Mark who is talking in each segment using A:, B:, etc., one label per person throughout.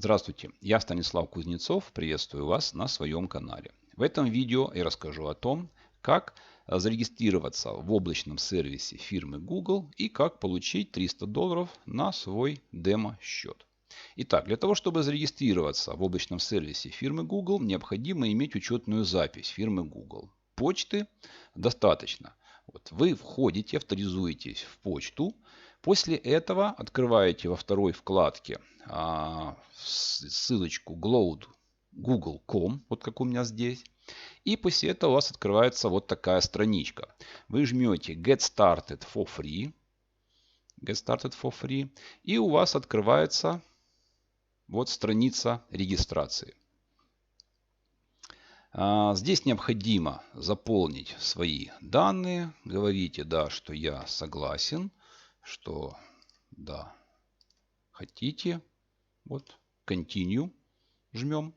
A: Здравствуйте, я Станислав Кузнецов, приветствую вас на своем канале. В этом видео я расскажу о том, как зарегистрироваться в облачном сервисе фирмы Google и как получить $300 на свой демо-счет. Итак, для того, чтобы зарегистрироваться в облачном сервисе фирмы Google, необходимо иметь учетную запись фирмы Google. Почты достаточно. Вы входите, авторизуетесь в почту. После этого открываете во второй вкладке ссылочку google.com, вот как у меня здесь. И после этого у вас открывается вот такая страничка. Вы жмете Get Started for Free. И у вас открывается вот страница регистрации. Здесь необходимо заполнить свои данные. Говорите, да, что я согласен, что да, хотите. Вот, Continue жмем.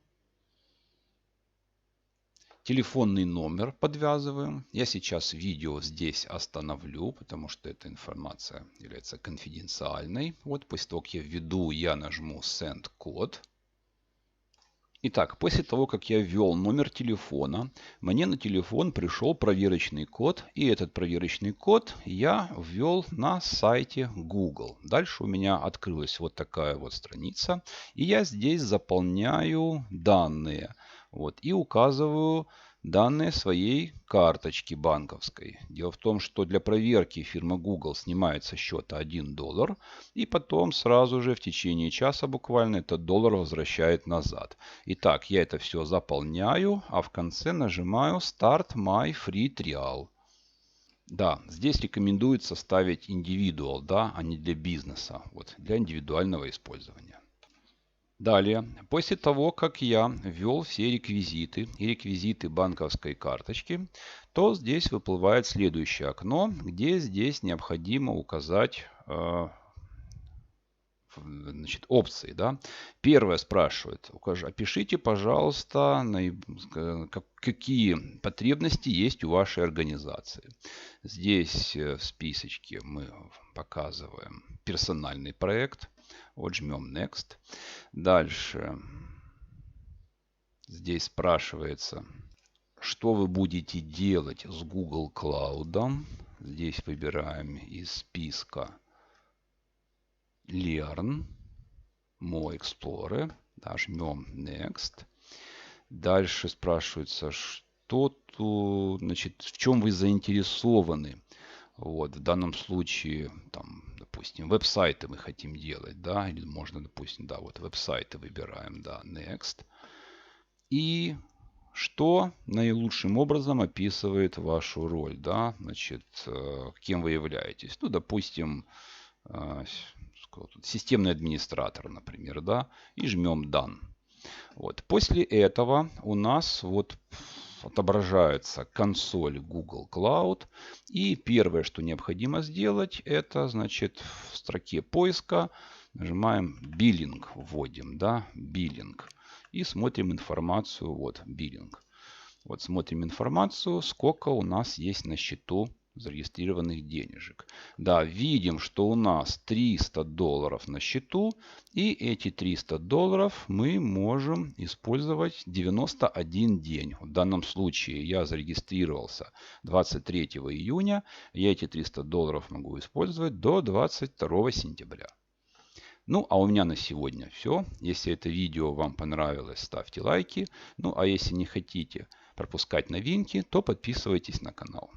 A: Телефонный номер подвязываем. Я сейчас видео здесь остановлю, потому что эта информация является конфиденциальной. Вот после того, как я введу, я нажму Send код. Итак, после того, как я ввел номер телефона, мне на телефон пришел проверочный код. И этот проверочный код я ввел на сайте Google. Дальше у меня открылась вот такая вот страница. И я здесь заполняю данные. И указываю данные своей карточки банковской. Дело в том, что для проверки фирма Google снимает со счета $1. И потом сразу же в течение часа буквально этот доллар возвращает назад. Итак, я это все заполняю, а в конце нажимаю Start My Free Trial. Да, здесь рекомендуется ставить индивидуал, да, а не для бизнеса. Для индивидуального использования. Далее, после того, как я ввел все реквизиты и реквизиты банковской карточки, то здесь выплывает следующее окно, где здесь необходимо указать опции. Да? Первое спрашивает, опишите, пожалуйста, какие потребности есть у вашей организации. Здесь в списочке мы показываем персональный проект. Жмем Next. Дальше здесь спрашивается, что вы будете делать с Google Cloud. Здесь выбираем из списка Learn, More Explorer. Жмем Next. Дальше спрашивается, в чем вы заинтересованы. В данном случае, допустим, веб-сайты мы хотим делать, да, или можно, допустим, веб-сайты выбираем, да, Next. И что наилучшим образом описывает вашу роль, да, кем вы являетесь. Допустим, системный администратор, например, да, и жмем Done. После этого у нас отображается консоль Google Cloud. И первое, что необходимо сделать, это, в строке поиска нажимаем Billing, вводим, да, Billing. И смотрим информацию, Billing. Смотрим информацию, сколько у нас есть на счету зарегистрированных денежек. Да, видим, что у нас $300 на счету. И эти $300 мы можем использовать 91 день. В данном случае я зарегистрировался 23 июня. Я эти $300 могу использовать до 22 сентября. А у меня на сегодня все. Если это видео вам понравилось, ставьте лайки. А если не хотите пропускать новинки, то подписывайтесь на канал.